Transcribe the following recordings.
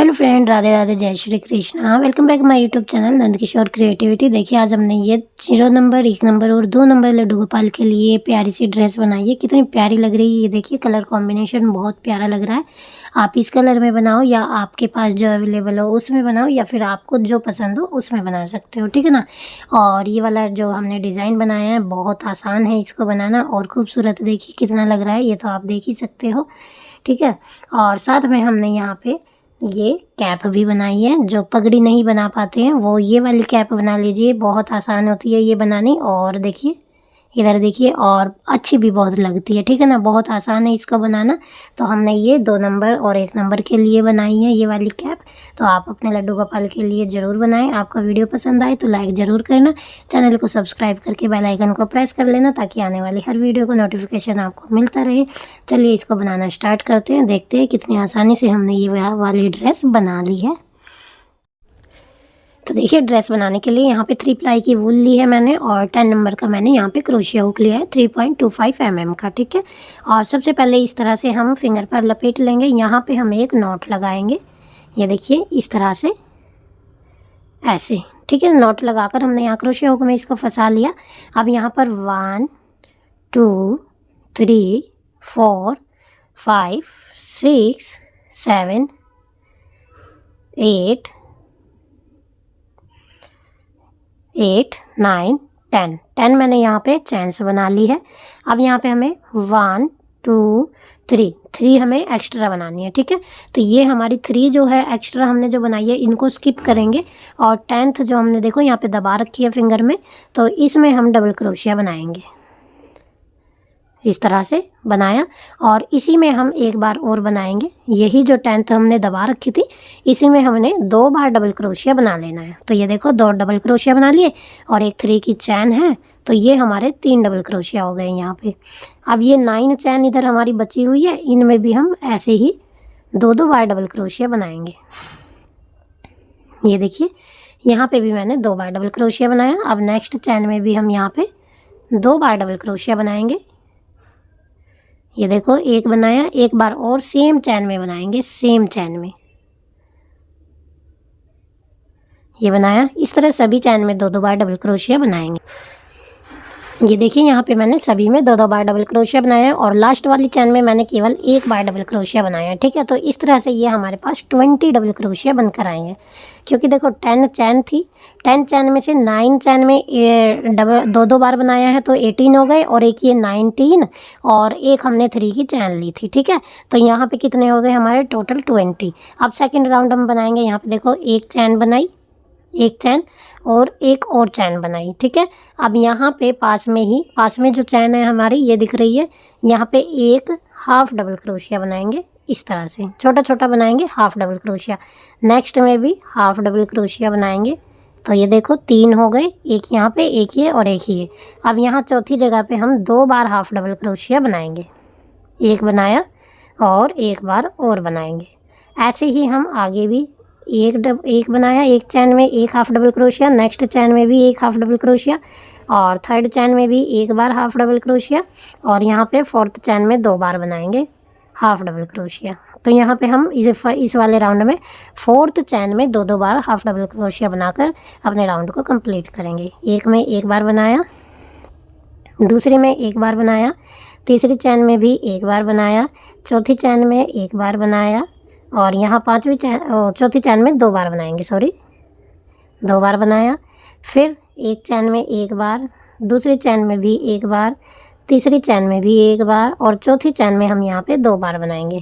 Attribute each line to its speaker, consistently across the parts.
Speaker 1: Hello friend, Radhe Radhe, जय Shri Krishna. Welcome back my YouTube channel Nandkishore creativity. देखिए आज हमने ये 0 नंबर, 1 नंबर और 2 नंबर लड्डू गोपाल के लिए प्यारी सी ड्रेस बनाई है। कितनी प्यारी लग रही है ये देखिए, कलर कॉम्बिनेशन बहुत प्यारा लग रहा है। आप इस कलर में बनाओ या आपके पास जो अवेलेबल हो उसमें बनाओ, या फिर आपको जो पसंद हो उसमें बना सकते हो, ठीक है ना। और ये वाला जो हमने डिज़ाइन बनाया है बहुत आसान है इसको बनाना, और खूबसूरत देखिए कितना लग रहा है, ये तो आप देख ही सकते हो, ठीक है। और साथ में हमने यहाँ पे ये कैप भी बनाई है। जो पगड़ी नहीं बना पाते हैं वो ये वाली कैप बना लीजिए, बहुत आसान होती है ये बनानी। और देखिए इधर देखिए, और अच्छी भी बहुत लगती है, ठीक है ना। बहुत आसान है इसको बनाना। तो हमने ये 2 नंबर और 1 नंबर के लिए बनाई है ये वाली कैप। तो आप अपने लड्डू गोपाल के लिए ज़रूर बनाएं। आपका वीडियो पसंद आए तो लाइक ज़रूर करना, चैनल को सब्सक्राइब करके बेल आइकन को प्रेस कर लेना, ताकि आने वाली हर वीडियो को नोटिफिकेशन आपको मिलता रहे। चलिए इसको बनाना स्टार्ट करते हैं, देखते हैं कितनी आसानी से हमने ये वाली ड्रेस बना ली है। तो देखिए ड्रेस बनाने के लिए यहाँ पे 3 प्लाई की वूल ली है मैंने, और 10 नंबर का मैंने यहाँ पे क्रोशिया हुक लिया है 3.25 mm का, ठीक है। और सबसे पहले इस तरह से हम फिंगर पर लपेट लेंगे। यहाँ पे हम एक नॉट लगाएंगे, ये देखिए इस तरह से, ऐसे, ठीक है। नॉट लगाकर हमने यहाँ क्रोशिया हुक में इसको फंसा लिया। अब यहाँ पर 1 2 3 4 5 6 7 8 9 10 मैंने यहाँ पे चैन्स बना ली है। अब यहाँ पे हमें 1 2 3 हमें एक्स्ट्रा बनानी है, ठीक है। तो ये हमारी 3 जो है एक्स्ट्रा हमने जो बनाई है इनको स्किप करेंगे, और 10th जो हमने देखो यहाँ पे दबा रखी है फिंगर में, तो इसमें हम डबल क्रोशिया बनाएंगे। इस तरह से बनाया, और इसी में हम एक बार और बनाएंगे। यही जो 10th हमने दबा रखी थी इसी में हमने 2 बार डबल क्रोशिया बना लेना है। तो ये देखो 2 डबल क्रोशिया बना लिए, और एक 3 की चैन है, तो ये हमारे 3 डबल क्रोशिया हो गए यहाँ पे। अब ये 9 चैन इधर हमारी बची हुई है, इनमें भी हम ऐसे ही 2 बार डबल क्रोशिया बनाएंगे। ये देखिए यहाँ पे भी मैंने 2 बार डबल क्रोशिया बनाया। अब नेक्स्ट चैन में भी हम यहाँ पे 2 बार डबल क्रोशिया बनाएंगे। ये देखो एक बनाया, एक बार और सेम चैन में बनाएंगे, सेम चैन में ये बनाया। इस तरह सभी चैन में 2 बार डबल क्रोशिया बनाएंगे। ये देखिए यहाँ पे मैंने सभी में 2 बार डबल क्रोशिया बनाया है, और लास्ट वाली चैन में मैंने केवल 1 बार डबल क्रोशिया बनाया है, ठीक है। तो इस तरह से ये हमारे पास 20 डबल क्रोशिया बनकर आए हैं। क्योंकि देखो 10 चैन थी, 10 चैन में से 9 चैन में डबल 2 बार बनाया है, तो 18 हो गए, और एक ये 19, और एक हमने 3 की चैन ली थी, ठीक है। तो यहाँ पे कितने हो गए हमारे टोटल 20। अब सेकेंड राउंड हम बनाएंगे। यहाँ पे देखो एक चैन बनाई, एक चैन और एक और चैन बनाई, ठीक है। अब यहाँ पे पास में जो चैन है हमारी ये दिख रही है, यहाँ पे एक हाफ डबल क्रोशिया बनाएंगे। इस तरह से छोटा छोटा बनाएंगे हाफ डबल क्रोशिया। नेक्स्ट में भी हाफ डबल क्रोशिया बनाएंगे। तो ये देखो 3 हो गए, एक यहाँ पे, एक ये और एक ये। अब यहाँ चौथी जगह पे हम 2 बार हाफ डबल क्रोशिया बनाएंगे। एक बनाया और एक बार और बनाएंगे। ऐसे ही हम आगे भी एक बनाया, एक चैन में एक half double crochet, next chain में भी एक हाफ डबल क्रोशिया, और थर्ड चैन में भी एक बार हाफ डबल क्रोशिया, और यहाँ पे 4th चैन में 2 बार बनाएंगे हाफ डबल क्रोशिया। तो यहाँ पे हम इस वाले राउंड में 4th चैन में 2 बार हाफ डबल क्रोशिया बनाकर अपने राउंड को कंप्लीट करेंगे। एक में एक बार बनाया, दूसरे में एक बार बनाया, तीसरी चैन में भी एक बार बनाया, चौथी चैन में एक बार बनाया, और यहाँ चौथी चैन में 2 बार बनाएंगे, 2 बार बनाया। फिर एक चैन में एक बार, दूसरी चैन में भी एक बार, तीसरी चैन में भी एक बार, और चौथी चैन में हम यहाँ पे 2 बार बनाएंगे।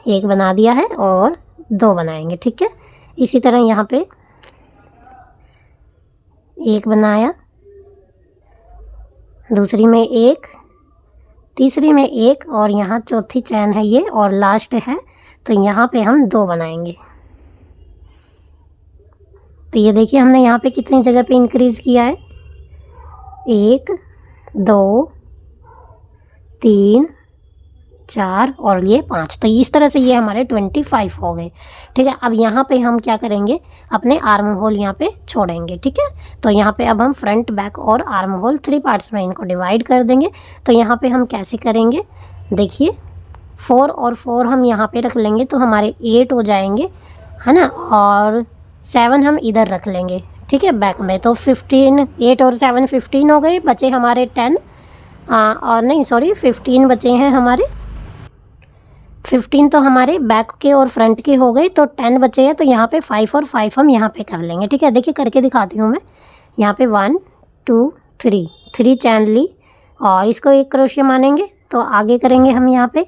Speaker 1: एक बना दिया है और 2 बनाएंगे, ठीक है। इसी तरह यहाँ पे एक बनाया, दूसरी में एक, तीसरी में एक, और यहाँ चौथी चैन है ये और लास्ट है, तो यहाँ पे हम 2 बनाएंगे। तो ये देखिए हमने यहाँ पे कितनी जगह पे इंक्रीज़ किया है, 1 2 3 4 और ये 5। तो इस तरह से ये हमारे 25 हो गए, ठीक है। अब यहाँ पे हम क्या करेंगे, अपने आर्म होल यहाँ पे छोड़ेंगे, ठीक है। तो यहाँ पे अब हम फ्रंट, बैक और आर्म होल 3 पार्ट्स में इनको डिवाइड कर देंगे। तो यहाँ पे हम कैसे करेंगे देखिए, 4 और 4 हम यहाँ पे रख लेंगे तो हमारे 8 हो जाएंगे, है ना। और 7 हम इधर रख लेंगे, ठीक है, बैक में। तो 15, 8 और 7 15 हो गए, बचे हमारे 10। और नहीं सॉरी 15 बचे हैं हमारे। 15 तो हमारे बैक के और फ्रंट के हो गए, तो 10 बचे हैं। तो यहाँ पे 5 और 5 हम यहाँ पे कर लेंगे, ठीक है। देखिए करके दिखाती हूँ मैं। यहाँ पे 1 2 3 चैन ली और इसको एक क्रोशिया मानेंगे। तो आगे करेंगे हम यहाँ पे,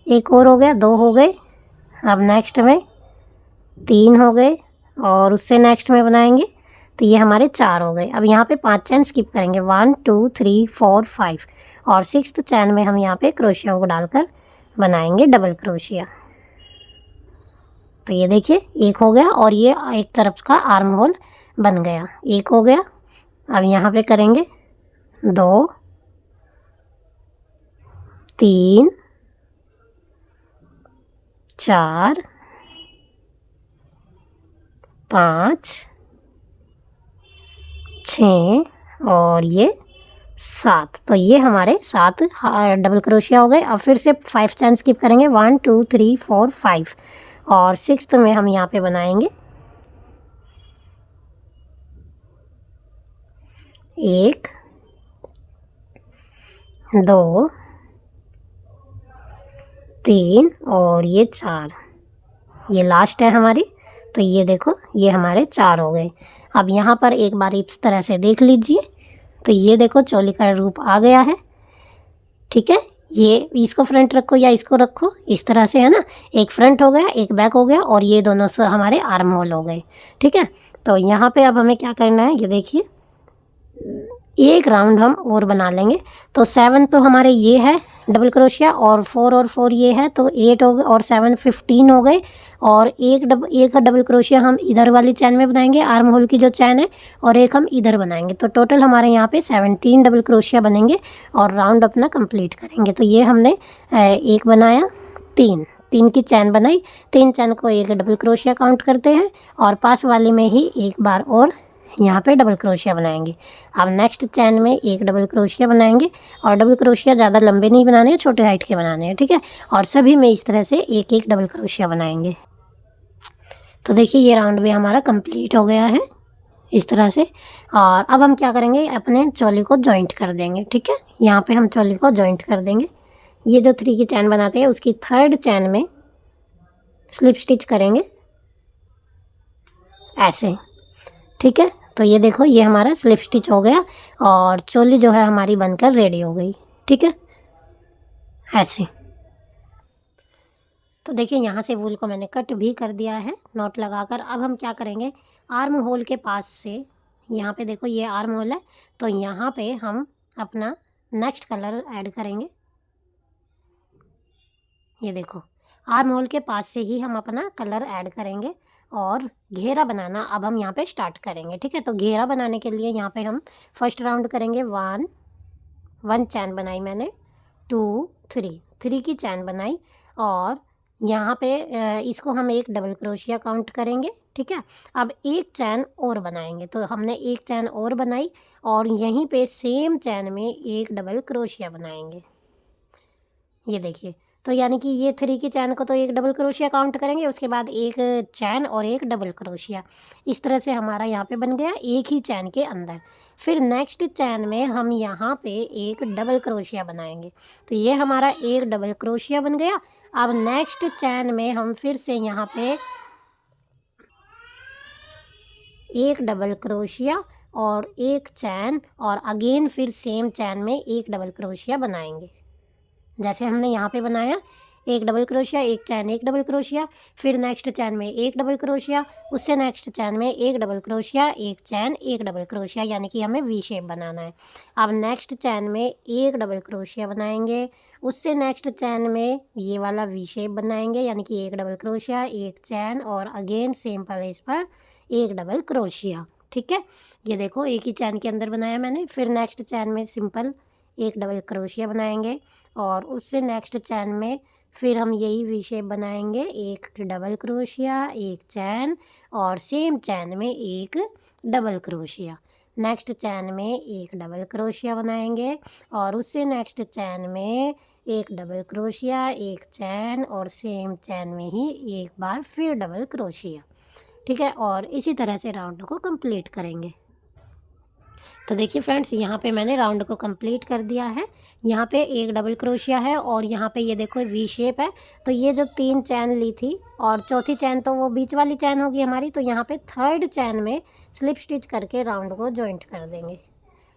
Speaker 1: एक और हो गया, 2 हो गए। अब नेक्स्ट में 3 हो गए और उससे नेक्स्ट में बनाएंगे तो ये हमारे 4 हो गए। अब यहाँ पे 5 चैन स्किप करेंगे, 1 2 3 4 5 और 6th चैन में हम यहाँ पे क्रोशिया को डालकर बनाएंगे डबल क्रोशिया। तो ये देखिए एक हो गया और ये एक तरफ का आर्म होल बन गया, एक हो गया। अब यहाँ पे करेंगे 2 3 4 5 6 और ये 7। तो ये हमारे 7 डबल क्रोशिया हो गए। अब फिर से 5 चैन स्किप करेंगे, 1 2 3 4 5 और 6th में हम यहाँ पे बनाएंगे 1 2 3 और ये 4, ये लास्ट है हमारी। तो ये देखो ये हमारे 4 हो गए। अब यहाँ पर एक बार इस तरह से देख लीजिए, तो ये देखो चोली का रूप आ गया है, ठीक है। ये इसको फ्रंट रखो या इसको रखो, इस तरह से, है ना। एक फ्रंट हो गया, एक बैक हो गया और ये दोनों से हमारे आर्म होल हो गए, ठीक है। तो यहाँ पे अब हमें क्या करना है, ये देखिए एक राउंड हम और बना लेंगे। तो 7 तो हमारे ये है डबल क्रोशिया और 4 ये है, तो 8 हो गए और 7 15 हो गए। और एक डबल क्रोशिया हम इधर वाली चैन में बनाएंगे, आर्म होल की जो चैन है, और एक हम इधर बनाएंगे। तो टोटल हमारे यहाँ पे 17 डबल क्रोशिया बनेंगे और राउंड अपना कंप्लीट करेंगे। तो ये हमने एक बनाया, 3 की चैन बनाई, 3 चैन को एक डबल क्रोशिया काउंट करते हैं और पास वाले में ही एक बार और यहाँ पे डबल क्रोशिया बनाएंगे। अब नेक्स्ट चैन में एक डबल क्रोशिया बनाएंगे और डबल क्रोशिया ज़्यादा लंबे नहीं बनाने हैं, छोटे हाइट के बनाने हैं, ठीक है। और सभी में इस तरह से एक एक डबल क्रोशिया बनाएंगे। तो देखिए ये राउंड भी हमारा कंप्लीट हो गया है इस तरह से। और अब हम क्या करेंगे, अपने चोली को जॉइंट कर देंगे, ठीक है। यहाँ पे हम चोली को जॉइंट कर देंगे। ये जो 3 की चैन बनाते हैं उसकी 3rd चैन में स्लिप स्टिच करेंगे ऐसे, ठीक है। तो ये देखो ये हमारा स्लिप स्टिच हो गया और चोली जो है हमारी बनकर रेडी हो गई, ठीक है, ऐसे। तो देखिए यहाँ से वूल को मैंने कट भी कर दिया है नॉट लगाकर। अब हम क्या करेंगे, आर्म होल के पास से, यहाँ पे देखो ये आर्म होल है, तो यहाँ पे हम अपना नेक्स्ट कलर ऐड करेंगे। ये देखो आर्म होल के पास से ही हम अपना कलर ऐड करेंगे और घेरा बनाना अब हम यहाँ पे स्टार्ट करेंगे, ठीक है। तो घेरा बनाने के लिए यहाँ पे हम फर्स्ट राउंड करेंगे, 1 चैन बनाई मैंने, 2 3 की चैन बनाई और यहाँ पे इसको हम एक डबल क्रोशिया काउंट करेंगे, ठीक है। अब एक चैन और बनाएंगे, तो हमने एक चैन और बनाई और यहीं पे सेम चैन में एक डबल क्रोशिया बनाएंगे। ये देखिए, तो यानी कि ये 3 की चैन को तो एक डबल क्रोशिया काउंट करेंगे, उसके बाद एक चैन और एक डबल क्रोशिया, इस तरह से हमारा यहाँ पे बन गया एक ही चैन के अंदर। फिर नेक्स्ट चैन में हम यहाँ पे एक डबल क्रोशिया बनाएंगे, तो ये हमारा एक डबल क्रोशिया बन गया। अब नेक्स्ट चैन में हम फिर से यहाँ पे एक डबल क्रोशिया और एक चैन और अगेन फिर सेम चैन में एक डबल क्रोशिया बनाएंगे, जैसे हमने यहाँ पे बनाया, एक डबल क्रोशिया, एक चैन, एक डबल क्रोशिया, फिर नेक्स्ट चैन में एक डबल क्रोशिया, उससे नेक्स्ट चैन में एक डबल क्रोशिया, एक चैन, एक डबल क्रोशिया, यानी कि हमें वी शेप बनाना है। अब नेक्स्ट चैन में एक डबल क्रोशिया बनाएंगे, उससे नेक्स्ट चैन में ये वाला वी शेप बनाएंगे, यानी कि एक डबल क्रोशिया, एक चैन और अगेन सेम प्लेस पर एक डबल क्रोशिया, ठीक है। ये देखो एक ही चैन के अंदर बनाया मैंने। फिर नेक्स्ट चैन में सिंपल एक डबल क्रोशिया बनाएंगे और उससे नेक्स्ट चैन में फिर हम यही वी शेप बनाएंगे, एक डबल क्रोशिया, एक चैन और सेम चैन में एक डबल क्रोशिया। नेक्स्ट चैन में एक डबल क्रोशिया बनाएंगे और उससे नेक्स्ट चैन में एक डबल क्रोशिया, एक चैन और सेम चैन में ही एक बार फिर डबल क्रोशिया, ठीक है। और इसी तरह से राउंड को कंप्लीट करेंगे। तो देखिए फ्रेंड्स, यहाँ पे मैंने राउंड को कंप्लीट कर दिया है। यहाँ पे एक डबल क्रोशिया है और यहाँ पे ये देखो वी शेप है। तो ये जो 3 चैन ली थी और चौथी चैन तो वो बीच वाली चैन होगी हमारी, तो यहाँ पे थर्ड चैन में स्लिप स्टिच करके राउंड को जॉइंट कर देंगे,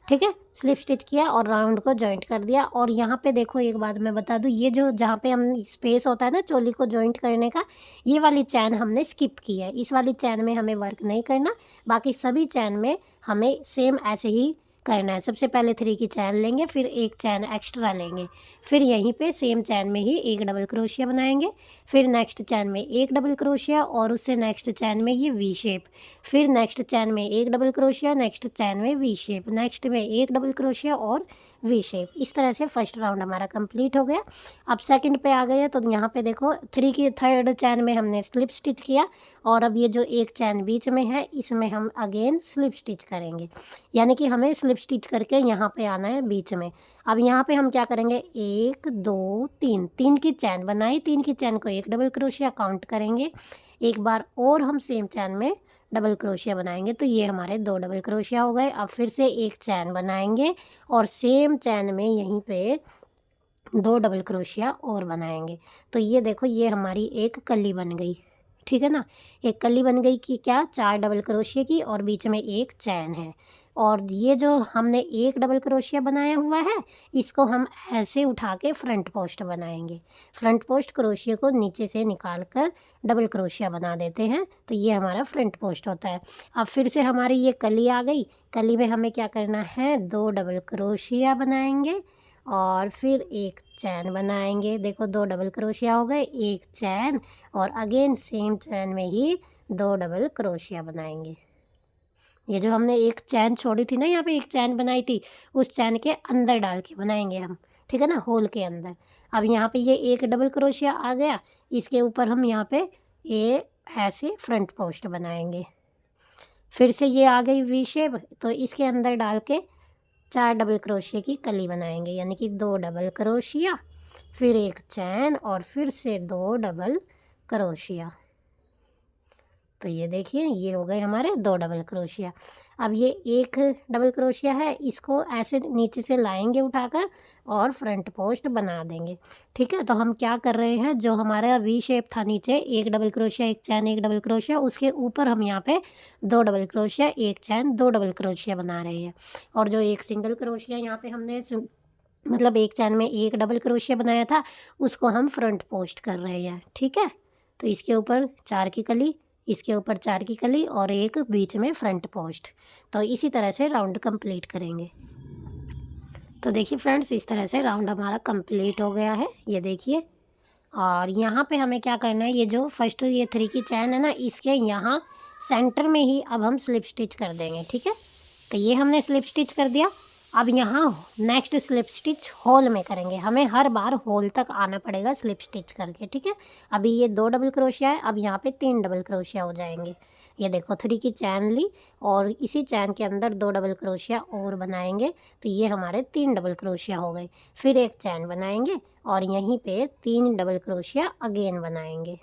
Speaker 1: ठीक है। स्लिप स्टिच किया और राउंड को जॉइंट कर दिया। और यहाँ पे देखो एक बात मैं बता दूँ, ये जो जहाँ पे हम स्पेस होता है ना चोली को जॉइंट करने का, ये वाली चैन हमने स्किप की है। इस वाली चैन में हमें वर्क नहीं करना, बाकी सभी चैन में हमें सेम ऐसे ही करना है। सबसे पहले 3 की चैन लेंगे, फिर एक चैन एक्स्ट्रा लेंगे, फिर यहीं पे सेम चैन में ही एक डबल क्रोशिया बनाएंगे, फिर नेक्स्ट चैन में एक डबल क्रोशिया और उससे नेक्स्ट चैन में ये वी शेप, फिर नेक्स्ट चैन में एक डबल क्रोशिया, नेक्स्ट चैन में वी शेप, नेक्स्ट में एक डबल क्रोशिया और वी शेप। इस तरह से फर्स्ट राउंड हमारा कंप्लीट हो गया। अब सेकंड पे आ गए, तो यहाँ पे देखो 3 की थर्ड चैन में हमने स्लिप स्टिच किया और अब ये जो एक चैन बीच में है इसमें हम अगेन स्लिप स्टिच करेंगे, यानी कि हमें स्लिप स्टिच करके यहाँ पे आना है बीच में। अब यहाँ पे हम क्या करेंगे, 1 2 3, 3 की चैन बनाई, 3 की चैन को एक डबल क्रोशिया काउंट करेंगे, एक बार और हम सेम चैन में डबल क्रोशिया बनाएंगे, तो ये हमारे 2 डबल क्रोशिया हो गए। अब फिर से एक चैन बनाएंगे और सेम चैन में यहीं पे 2 डबल क्रोशिया और बनाएंगे। तो ये देखो ये हमारी एक कली बन गई, ठीक है ना। एक कली बन गई कि क्या, 4 डबल क्रोशिया की और बीच में एक चैन है। और ये जो हमने एक डबल क्रोशिया बनाया हुआ है इसको हम ऐसे उठा के फ्रंट पोस्ट बनाएंगे। फ्रंट पोस्ट क्रोशिया को नीचे से निकाल कर डबल क्रोशिया बना देते हैं, तो ये हमारा फ्रंट पोस्ट होता है। अब फिर से हमारी ये कली आ गई, कली में हमें क्या करना है, 2 डबल क्रोशिया बनाएंगे और फिर एक चैन बनाएंगे। देखो 2 डबल क्रोशिया हो गए, एक चैन और अगेन सेम चैन में ही 2 डबल क्रोशिया बनाएंगे। ये जो हमने एक चैन छोड़ी थी ना, यहाँ पे एक चैन बनाई थी, उस चैन के अंदर डाल के बनाएंगे हम, ठीक है ना, होल के अंदर। अब यहाँ पे ये एक डबल क्रोशिया आ गया, इसके ऊपर हम यहाँ पे ये ऐसे फ्रंट पोस्ट बनाएंगे। फिर से ये आ गई वी शेप, तो इसके अंदर डाल के 4 डबल क्रोशिया की कली बनाएंगे, यानी कि 2 डबल क्रोशिया, फिर एक चैन और फिर से 2 डबल क्रोशिया। तो ये देखिए ये हो गए हमारे 2 डबल क्रोशिया। अब ये एक डबल क्रोशिया है, इसको ऐसे नीचे से लाएंगे उठाकर और फ्रंट पोस्ट बना देंगे, ठीक है। तो हम क्या कर रहे हैं, जो हमारा वी शेप था नीचे, एक डबल क्रोशिया एक चैन एक डबल क्रोशिया, उसके ऊपर हम यहाँ पे 2 डबल क्रोशिया एक चैन 2 डबल क्रोशिया बना रहे हैं। और जो एक सिंगल क्रोशिया यहाँ पे हमने मतलब एक चैन में एक डबल क्रोशिया बनाया था उसको हम फ्रंट पोस्ट कर रहे हैं, ठीक है। तो इसके ऊपर 4 की कली, इसके ऊपर 4 की कली और एक बीच में फ्रंट पोस्ट। तो इसी तरह से राउंड कंप्लीट करेंगे। तो देखिए फ्रेंड्स, इस तरह से राउंड हमारा कंप्लीट हो गया है, ये देखिए। और यहाँ पे हमें क्या करना है, ये जो फर्स्ट ये 3 की चैन है ना, इसके यहाँ सेंटर में ही अब हम स्लिप स्टिच कर देंगे, ठीक है। तो ये हमने स्लिप स्टिच कर दिया। अब यहाँ नेक्स्ट स्लिप स्टिच होल में करेंगे, हमें हर बार होल तक आना पड़ेगा स्लिप स्टिच करके, ठीक है। अभी ये 2 डबल क्रोशिया है, अब यहाँ पे 3 डबल क्रोशिया हो जाएंगे। ये देखो 3 की चैन ली और इसी चैन के अंदर 2 डबल क्रोशिया और बनाएंगे, तो ये हमारे 3 डबल क्रोशिया हो गए। फिर एक चैन बनाएंगे और यहीं पे 3 डबल क्रोशिया अगेन बनाएंगे,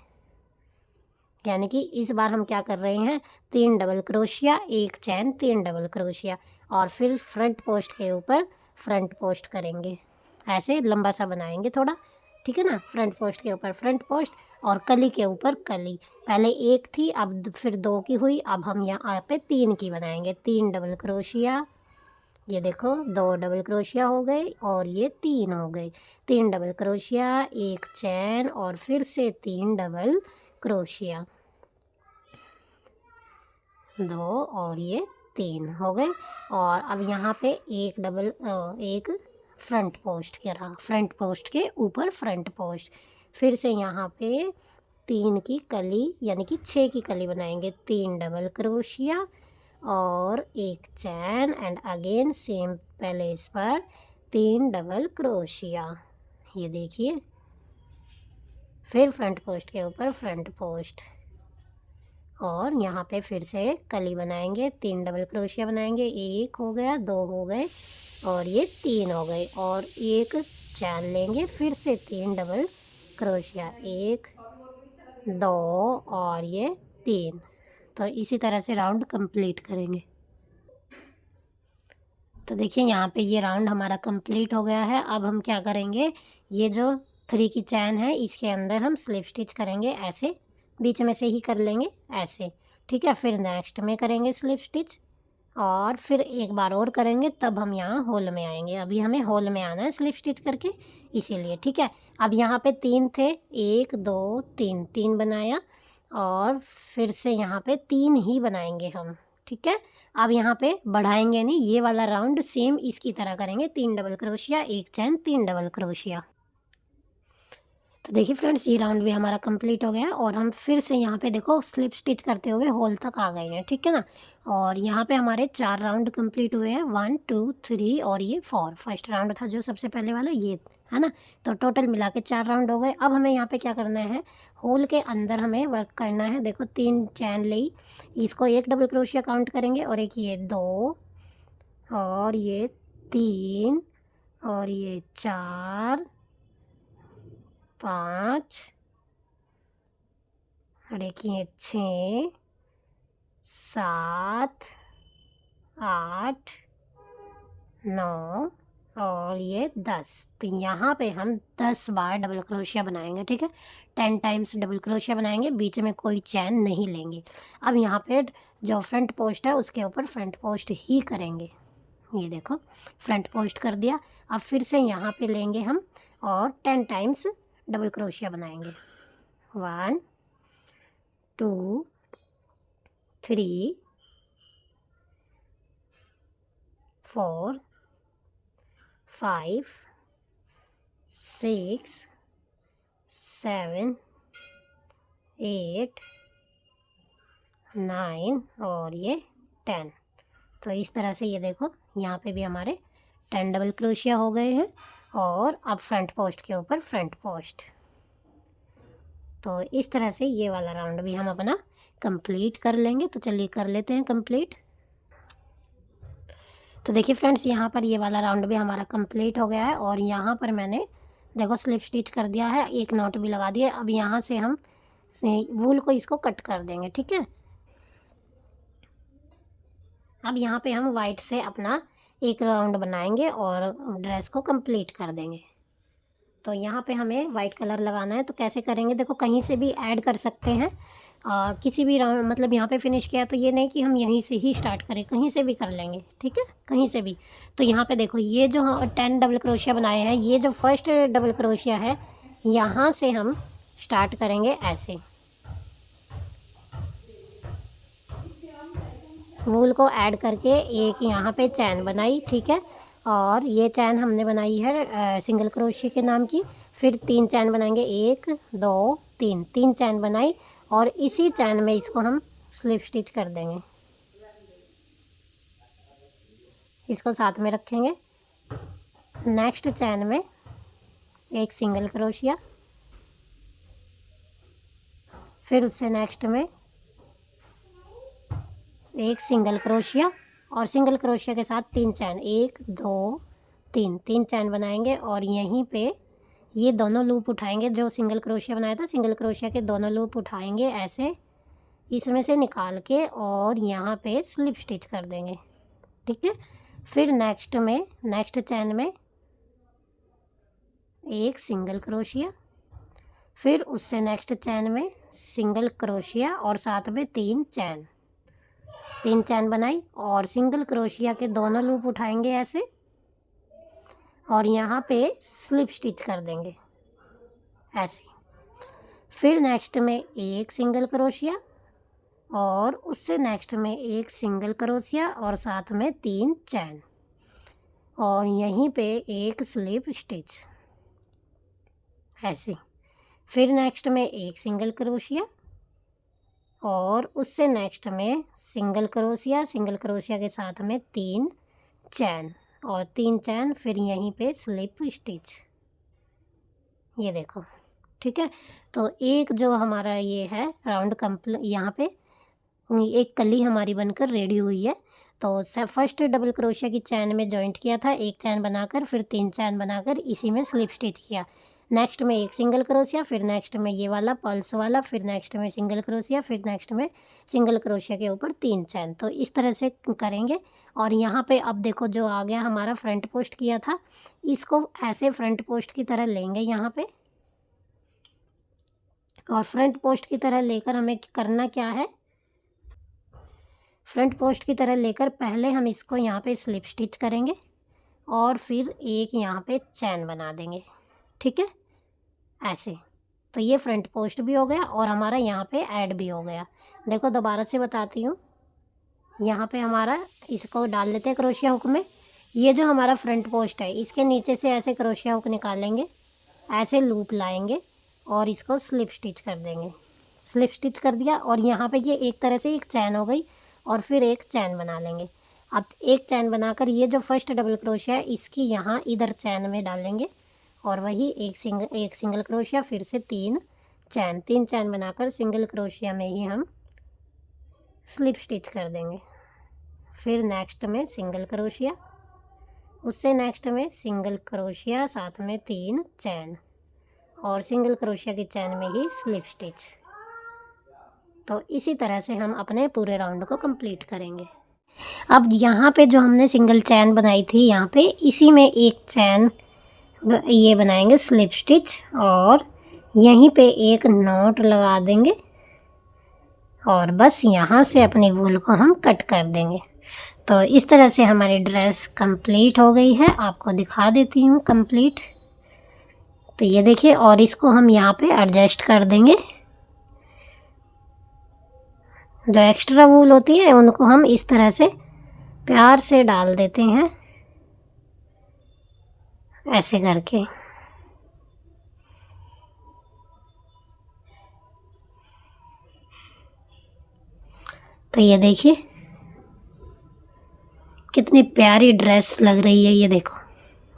Speaker 1: यानी कि इस बार हम क्या कर रहे हैं, 3 डबल क्रोशिया एक चैन 3 डबल क्रोशिया और फिर फ्रंट पोस्ट के ऊपर फ्रंट पोस्ट करेंगे, ऐसे लंबा सा बनाएंगे थोड़ा, ठीक है ना। फ्रंट पोस्ट के ऊपर फ्रंट पोस्ट और कली के ऊपर कली, पहले एक थी अब फिर 2 की हुई, अब हम यहाँ पे 3 की बनाएंगे, 3 डबल क्रोशिया। ये देखो 2 डबल क्रोशिया हो गए और ये 3 हो गए, 3 डबल क्रोशिया एक चैन और फिर से 3 डबल क्रोशिया, 2 और ये 3 हो गए। और अब यहाँ पे एक फ्रंट पोस्ट के रहा, फ्रंट पोस्ट के ऊपर फ्रंट पोस्ट, फिर से यहाँ पे 3 की कली यानी कि 6 की कली बनाएंगे, 3 डबल क्रोशिया और एक चैन एंड अगेन सेम प्लेस पर 3 डबल क्रोशिया, ये देखिए। फिर फ्रंट पोस्ट के ऊपर फ्रंट पोस्ट और यहाँ पे फिर से कली बनाएंगे, 3 डबल क्रोशिया बनाएंगे, 1 हो गया, 2 हो गए और ये 3 हो गए, और एक चैन लेंगे, फिर से 3 डबल क्रोशिया, 1 2 और ये 3। तो इसी तरह से राउंड कंप्लीट करेंगे। तो देखिए यहाँ पे ये राउंड हमारा कंप्लीट हो गया है। अब हम क्या करेंगे, ये जो 3 की चैन है इसके अंदर हम स्लिप स्टिच करेंगे, ऐसे बीच में से ही कर लेंगे ऐसे, ठीक है। फिर नेक्स्ट में करेंगे स्लिप स्टिच, और फिर एक बार और करेंगे, तब हम यहाँ होल में आएंगे। अभी हमें होल में आना है स्लिप स्टिच करके, इसीलिए, ठीक है। अब यहाँ पे 3 थे, 1 2 3, 3 बनाया, और फिर से यहाँ पे 3 ही बनाएंगे हम, ठीक है। अब यहाँ पे बढ़ाएंगे नहीं, ये वाला राउंड सेम इसकी तरह करेंगे, 3 डबल क्रोशिया, 1 चैन, 3 डबल क्रोशिया। तो देखिए फ्रेंड्स, ये राउंड भी हमारा कंप्लीट हो गया है, और हम फिर से यहाँ पे देखो स्लिप स्टिच करते हुए होल तक आ गए हैं, ठीक है ना। और यहाँ पे हमारे 4 राउंड कंप्लीट हुए हैं, 1 2 3 और ये 4। फर्स्ट राउंड था जो सबसे पहले वाला, ये है ना। तो टोटल मिला के 4 राउंड हो गए। अब हमें यहाँ पे क्या करना है, होल के अंदर हमें वर्क करना है। देखो 3 चैन ली, इसको 1 डबल क्रोशिया काउंट करेंगे, और एक ये 2 और ये 3 और ये 4 5 और एक ये 6 7 8 9 और ये 10। तो यहाँ पे हम 10 बार डबल क्रोशिया बनाएंगे, ठीक है। 10 टाइम्स डबल क्रोशिया बनाएंगे, बीच में कोई चैन नहीं लेंगे। अब यहाँ पे जो फ्रंट पोस्ट है उसके ऊपर फ्रंट पोस्ट ही करेंगे। ये देखो फ्रंट पोस्ट कर दिया। अब फिर से यहाँ पे लेंगे हम और 10 टाइम्स डबल क्रोशिया बनाएंगे। 1 2 3 4 5 6 7 8 9 और ये 10। तो इस तरह से ये देखो यहाँ पे भी हमारे 10 डबल क्रोशिया हो गए हैं, और अब फ्रंट पोस्ट के ऊपर फ्रंट पोस्ट। तो इस तरह से ये वाला राउंड भी हम अपना कंप्लीट कर लेंगे। तो चलिए कर लेते हैं कंप्लीट। तो देखिए फ्रेंड्स, यहाँ पर ये वाला राउंड भी हमारा कंप्लीट हो गया है, और यहाँ पर मैंने देखो स्लिप स्टिच कर दिया है, एक नॉट भी लगा दिया। अब यहाँ से हम वूल को इसको कट कर देंगे, ठीक है। अब यहाँ पे हम वाइट से अपना एक राउंड बनाएंगे और ड्रेस को कंप्लीट कर देंगे। तो यहाँ पे हमें वाइट कलर लगाना है। तो कैसे करेंगे, देखो कहीं से भी ऐड कर सकते हैं, और किसी भी राउंड, मतलब यहाँ पे फिनिश किया तो ये नहीं कि हम यहीं से ही स्टार्ट करें, कहीं से भी कर लेंगे, ठीक है, कहीं से भी। तो यहाँ पे देखो ये जो 10 डबल क्रोशिया बनाए हैं, ये जो फर्स्ट डबल क्रोशिया है यहाँ से हम स्टार्ट करेंगे ऐसे, वूल को ऐड करके एक यहाँ पे चैन बनाई, ठीक है। और ये चैन हमने बनाई है सिंगल क्रोशिया के नाम की। फिर 3 चैन बनाएंगे, 1 2 3, 3 चैन बनाई, और इसी चैन में इसको हम स्लिप स्टिच कर देंगे, इसको साथ में रखेंगे। नेक्स्ट चैन में एक सिंगल क्रोशिया, फिर उससे नेक्स्ट में एक सिंगल क्रोशिया, और सिंगल क्रोशिया के साथ 3 चैन, 1 2 3, 3 चैन बनाएंगे। और यहीं पे ये दोनों लूप उठाएंगे, जो सिंगल क्रोशिया बनाया था सिंगल क्रोशिया के दोनों लूप उठाएंगे ऐसे, इसमें से निकाल के और यहाँ पे स्लिप स्टिच कर देंगे, ठीक है। फिर नेक्स्ट में नेक्स्ट चैन में एक सिंगल क्रोशिया, फिर उससे नेक्स्ट चैन में सिंगल क्रोशिया, और साथ में 3 चैन, 3 चैन बनाई, और सिंगल क्रोशिया के दोनों लूप उठाएंगे ऐसे, और यहाँ पे स्लिप स्टिच कर देंगे ऐसे। फिर नेक्स्ट में एक सिंगल क्रोशिया, और उससे नेक्स्ट में एक सिंगल क्रोशिया, और साथ में 3 चैन, और यहीं पे एक स्लिप स्टिच ऐसे। फिर नेक्स्ट में एक सिंगल क्रोशिया, और उससे नेक्स्ट में सिंगल क्रोशिया के साथ में 3 चैन, और 3 चैन, फिर यहीं पे स्लिप स्टिच, ये देखो, ठीक है। तो एक जो हमारा ये है राउंड यहाँ पे एक कली हमारी बनकर रेडी हुई है। तो फर्स्ट डबल क्रोशिया की चैन में जॉइंट किया था, एक चैन बनाकर, फिर 3 चैन बनाकर इसी में स्लिप स्टिच किया। नेक्स्ट में एक सिंगल क्रोशिया, फिर नेक्स्ट में ये वाला पल्स वाला, फिर नेक्स्ट में सिंगल क्रोशिया, फिर नेक्स्ट में सिंगल क्रोशिया के ऊपर 3 चैन। तो इस तरह से करेंगे। और यहाँ पे अब देखो जो आ गया हमारा फ्रंट पोस्ट किया था, इसको ऐसे फ्रंट पोस्ट की तरह लेंगे यहाँ पे। और फ्रंट पोस्ट की तरह लेकर हमें करना क्या है, फ्रंट पोस्ट की तरह लेकर पहले हम इसको यहाँ पे स्लिप स्टिच करेंगे और फिर एक यहाँ पे चैन बना देंगे, ठीक है, ऐसे। तो ये फ्रंट पोस्ट भी हो गया और हमारा यहाँ पे ऐड भी हो गया। देखो दोबारा से बताती हूँ, यहाँ पे हमारा इसको डाल लेते हैं क्रोशिया हुक में। ये जो हमारा फ्रंट पोस्ट है इसके नीचे से ऐसे क्रोशिया हुक निकालेंगे, ऐसे लूप लाएंगे और इसको स्लिप स्टिच कर देंगे। स्लिप स्टिच कर दिया और यहाँ पे ये एक तरह से एक चैन हो गई और फिर एक चैन बना लेंगे। अब एक चैन बनाकर ये जो फर्स्ट डबल क्रोशिया है इसकी यहाँ इधर चैन में डालेंगे और वही एक सिंगल क्रोशिया, फिर से 3 चैन बनाकर सिंगल क्रोशिया में ही हम स्लिप स्टिच कर देंगे। फिर नेक्स्ट में सिंगल क्रोशिया, उससे नेक्स्ट में सिंगल क्रोशिया, साथ में 3 चैन और सिंगल क्रोशिया की चैन में ही स्लिप स्टिच। तो इसी तरह से हम अपने पूरे राउंड को कंप्लीट करेंगे। अब यहाँ पे जो हमने सिंगल चैन बनाई थी यहाँ पे इसी में एक चैन ये बनाएंगे स्लिप स्टिच और यहीं पे एक नॉट लगा देंगे और बस यहाँ से अपनी वूल को हम कट कर देंगे। तो इस तरह से हमारी ड्रेस कंप्लीट हो गई है। आपको दिखा देती हूँ कंप्लीट। तो ये देखिए, और इसको हम यहाँ पे एडजस्ट कर देंगे। जो एक्स्ट्रा वूल होती है उनको हम इस तरह से प्यार से डाल देते हैं, ऐसे करके। तो ये देखिए कितनी प्यारी ड्रेस लग रही है। ये देखो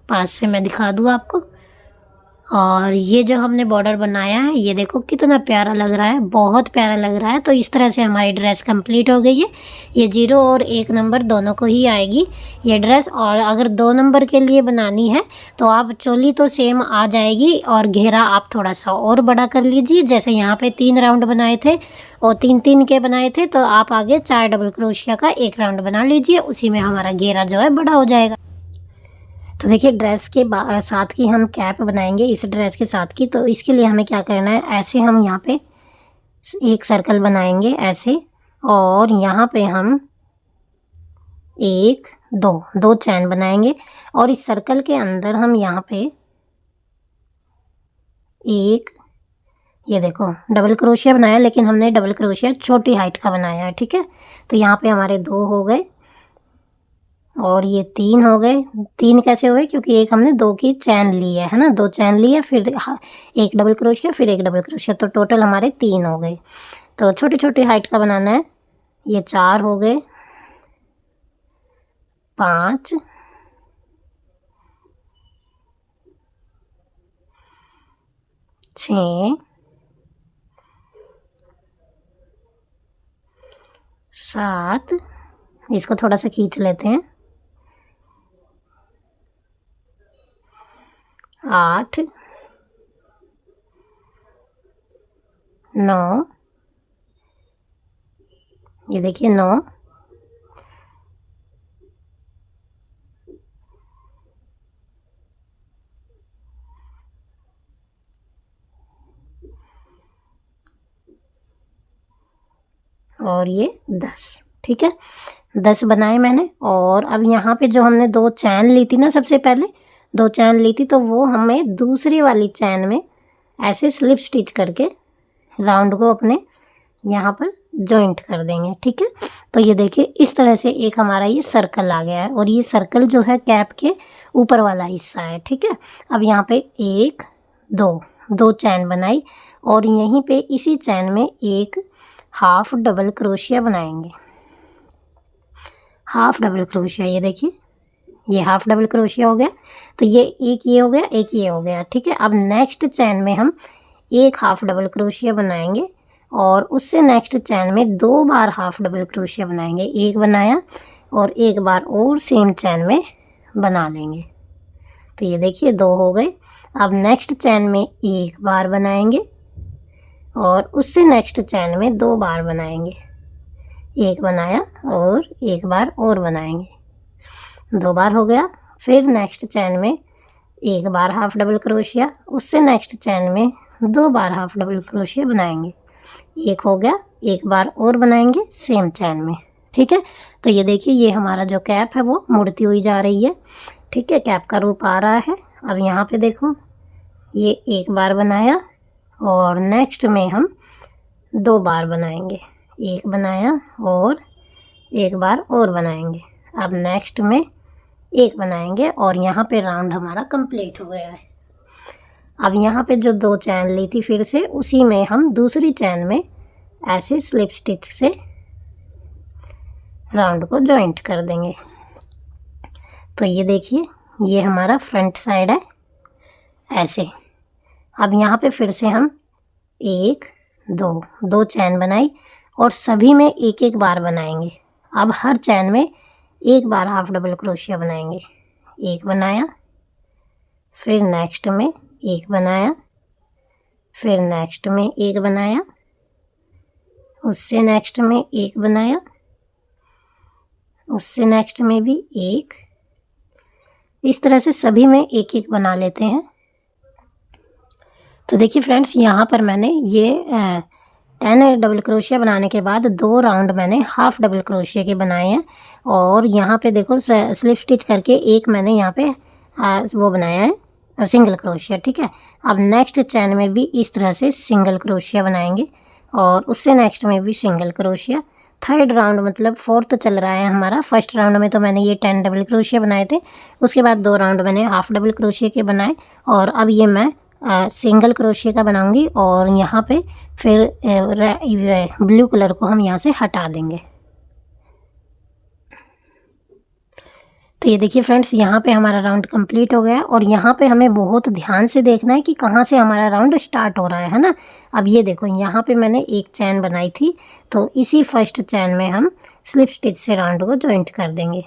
Speaker 1: पास से मैं दिखा दूँ आपको। और ये जो हमने बॉर्डर बनाया है ये देखो कितना प्यारा लग रहा है, बहुत प्यारा लग रहा है। तो इस तरह से हमारी ड्रेस कंप्लीट हो गई है। ये 0 और 1 नंबर दोनों को ही आएगी ये ड्रेस। और अगर 2 नंबर के लिए बनानी है तो आप चोली तो सेम आ जाएगी और घेरा आप थोड़ा सा और बड़ा कर लीजिए। जैसे यहाँ पे 3 राउंड बनाए थे और 3-3 के बनाए थे, तो आप आगे 4 डबल क्रोशिया का 1 राउंड बना लीजिए, उसी में हमारा घेरा जो है बड़ा हो जाएगा। तो देखिए ड्रेस के साथ की हम कैप बनाएंगे, इस ड्रेस के साथ की। तो इसके लिए हमें क्या करना है, ऐसे हम यहाँ पे एक सर्कल बनाएंगे ऐसे, और यहाँ पे हम 1 2 चैन बनाएंगे और इस सर्कल के अंदर हम यहाँ पे एक, ये देखो डबल क्रोशिया बनाया, लेकिन हमने डबल क्रोशिया छोटी हाइट का बनाया है, ठीक है। तो यहाँ पे हमारे 2 हो गए और ये 3 हो गए। 3 कैसे हुए, क्योंकि एक हमने 2 की चैन ली है ना, 2 चैन ली है, फिर एक डबल क्रोशिया, फिर एक डबल क्रोशिया, तो टोटल हमारे 3 हो गए। तो छोटी छोटी हाइट का बनाना है। ये 4 हो गए, 5, 6, 7, इसको थोड़ा सा खींच लेते हैं, 8, 9, ये देखिए 9, और ये 10, ठीक है। 10 बनाए मैंने। और अब यहाँ पे जो हमने 2 चैन ली थी ना, सबसे पहले 2 चैन ली थी, तो वो हमें दूसरी वाली चैन में ऐसे स्लिप स्टिच करके राउंड को अपने यहाँ पर जॉइंट कर देंगे, ठीक है। तो ये देखिए इस तरह से एक हमारा ये सर्कल आ गया है, और ये सर्कल जो है कैप के ऊपर वाला हिस्सा है, ठीक है। अब यहाँ पे 1 2 चैन बनाई और यहीं पे इसी चैन में एक हाफ डबल क्रोशिया बनाएंगे। हाफ डबल क्रोशिया, ये देखिए ये हाफ डबल क्रोशिया हो गया। तो ये एक ये हो गया, एक ये हो गया, ठीक है। अब नेक्स्ट चैन में हम एक हाफ डबल क्रोशिया बनाएंगे और उससे नेक्स्ट चैन में 2 बार हाफ डबल क्रोशिया बनाएंगे। एक बनाया और एक बार और सेम चैन में बना लेंगे। तो ये देखिए 2 हो गए। अब नेक्स्ट चैन में एक बार बनाएंगे और उससे नेक्स्ट चैन में 2 बार बनाएंगे। एक बनाया और एक बार और बनाएंगे, 2 बार हो गया। फिर नेक्स्ट चैन में एक बार हाफ डबल क्रोशिया, उससे नेक्स्ट चैन में 2 बार हाफ डबल क्रोशिया बनाएंगे, एक हो गया। एक बार और बनाएंगे सेम चैन में, ठीक है। तो ये देखिए ये हमारा जो कैप है वो मुड़ती हुई जा रही है, ठीक है। कैप का रूप आ रहा है। अब यहाँ पे देखो ये एक बार बनाया और नेक्स्ट में हम 2 बार बनाएंगे, एक बनाया और एक बार और बनाएंगे। अब नेक्स्ट में एक बनाएंगे और यहाँ पे राउंड हमारा कंप्लीट हो गया है। अब यहाँ पे जो 2 चैन ली थी फिर से उसी में हम दूसरी चैन में ऐसे स्लिप स्टिच से राउंड को जॉइंट कर देंगे। तो ये देखिए ये हमारा फ्रंट साइड है ऐसे। अब यहाँ पे फिर से हम 1 2 चैन बनाई और सभी में एक एक बार बनाएंगे। अब हर चैन में एक बार हाफ डबल क्रोशिया बनाएंगे, एक बनाया, फिर नेक्स्ट में एक बनाया, फिर नेक्स्ट में एक बनाया, उससे नेक्स्ट में एक बनाया, उससे नेक्स्ट में भी एक। इस तरह से सभी में एक एक बना लेते हैं। तो देखिए फ्रेंड्स यहाँ पर मैंने ये 10 डबल क्रोशिया बनाने के बाद 2 राउंड मैंने हाफ डबल क्रोशिया के बनाए हैं। और यहाँ पे देखो स्लिप स्टिच करके एक मैंने यहाँ पे वो बनाया है सिंगल क्रोशिया, ठीक है। अब नेक्स्ट चैन में भी इस तरह से सिंगल क्रोशिया बनाएंगे और उससे नेक्स्ट में भी सिंगल क्रोशिया। थर्ड राउंड मतलब फोर्थ चल रहा है हमारा। फर्स्ट राउंड में तो मैंने ये 10 डबल क्रोशिया बनाए थे, उसके बाद 2 राउंड मैंने हाफ डबल क्रोशिया के बनाए और अब ये मैं सिंगल क्रोशिया का बनाऊंगी। और यहाँ पे फिर ब्लू कलर को हम यहाँ से हटा देंगे। तो ये देखिए फ्रेंड्स यहाँ पे हमारा राउंड कंप्लीट हो गया और यहाँ पे हमें बहुत ध्यान से देखना है कि कहाँ से हमारा राउंड स्टार्ट हो रहा है ना। अब ये देखो यहाँ पे मैंने एक चैन बनाई थी तो इसी फर्स्ट चैन में हम स्लिप स्टिच से राउंड को जॉइंट कर देंगे।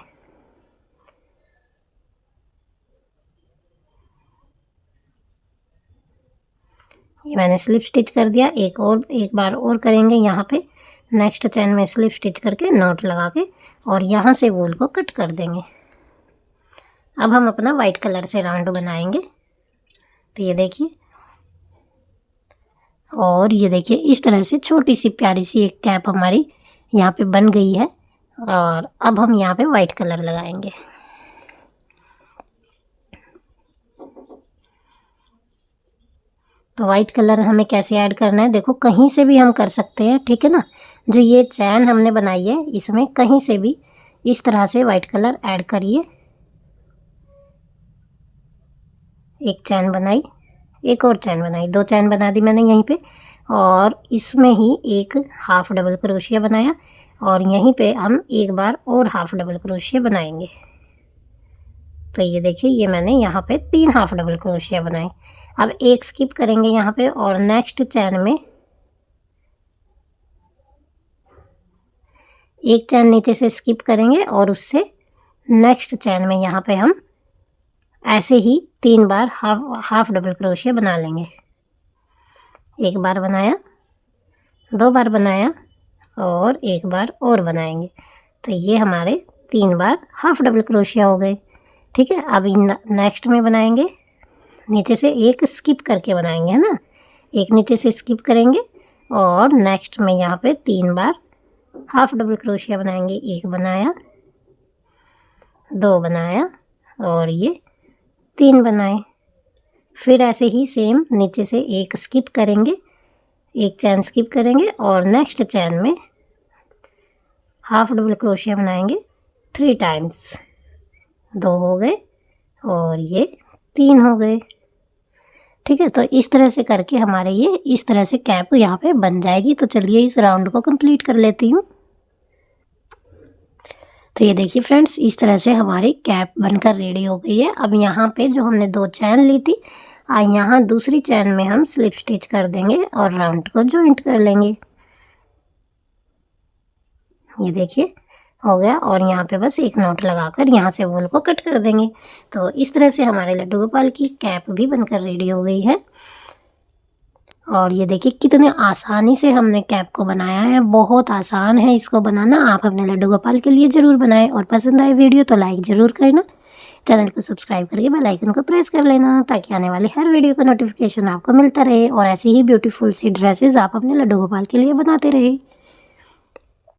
Speaker 1: ये मैंने स्लिप स्टिच कर दिया, एक बार और करेंगे यहाँ पे नेक्स्ट चैन में स्लिप स्टिच करके नॉट लगा के और यहाँ से वूल को कट कर देंगे। अब हम अपना वाइट कलर से राउंड बनाएंगे। तो ये देखिए और ये देखिए इस तरह से छोटी सी प्यारी सी एक कैप हमारी यहाँ पे बन गई है। और अब हम यहाँ पे वाइट कलर लगाएंगे। तो वाइट कलर हमें कैसे ऐड करना है, देखो कहीं से भी हम कर सकते हैं, ठीक है ना। जो ये चैन हमने बनाई है इसमें कहीं से भी इस तरह से वाइट कलर ऐड करिए। एक चैन बनाई, एक और चैन बनाई, 2 चैन बना दी मैंने यहीं पे और इसमें ही एक हाफ डबल क्रोशिया बनाया और यहीं पे हम एक बार और हाफ डबल क्रोशिया बनाएंगे। तो ये देखिए ये मैंने यहाँ पे 3 हाफ डबल क्रोशिया बनाए। अब एक स्किप करेंगे यहाँ पे और नेक्स्ट चैन में एक चैन नीचे से स्किप करेंगे और उससे नेक्स्ट चैन में यहाँ पे हम ऐसे ही 3 बार हाफ डबल क्रोशिया बना लेंगे। एक बार बनाया, 2 बार बनाया और एक बार और बनाएंगे। तो ये हमारे 3 बार हाफ डबल क्रोशिया हो गए, ठीक है। अब नेक्स्ट में बनाएंगे, नीचे से एक स्किप करके बनाएंगे, है ना। एक नीचे से स्किप करेंगे और नेक्स्ट में यहाँ पे 3 बार हाफ डबल क्रोशिया बनाएंगे। एक बनाया, 2 बनाया और ये 3 बनाए। फिर ऐसे ही सेम नीचे से एक स्किप करेंगे, एक चैन स्किप करेंगे और नेक्स्ट चैन में हाफ डबल क्रोशिया बनाएंगे 3 टाइम्स। 2 हो गए और ये 3 हो गए, ठीक है। तो इस तरह से करके हमारे ये इस तरह से कैप यहाँ पे बन जाएगी। तो चलिए इस राउंड को कंप्लीट कर लेती हूँ। तो ये देखिए फ्रेंड्स इस तरह से हमारी कैप बनकर रेडी हो गई है। अब यहाँ पे जो हमने 2 चैन ली थी यहाँ दूसरी चैन में हम स्लिप स्टिच कर देंगे और राउंड को जॉइंट कर लेंगे। ये देखिए हो गया। और यहाँ पे बस एक नोट लगाकर यहाँ से वूल को कट कर देंगे। तो इस तरह से हमारे लड्डू गोपाल की कैप भी बनकर रेडी हो गई है। और ये देखिए कितने आसानी से हमने कैप को बनाया है, बहुत आसान है इसको बनाना। आप अपने लड्डू गोपाल के लिए ज़रूर बनाएं। और पसंद आए वीडियो तो लाइक ज़रूर करना, चैनल को सब्सक्राइब करके बेल आइकन को प्रेस कर लेना, ताकि आने वाले हर वीडियो का नोटिफिकेशन आपको मिलता रहे और ऐसी ही ब्यूटीफुल सी ड्रेसेस आप अपने लड्डू गोपाल के लिए बनाते रहे।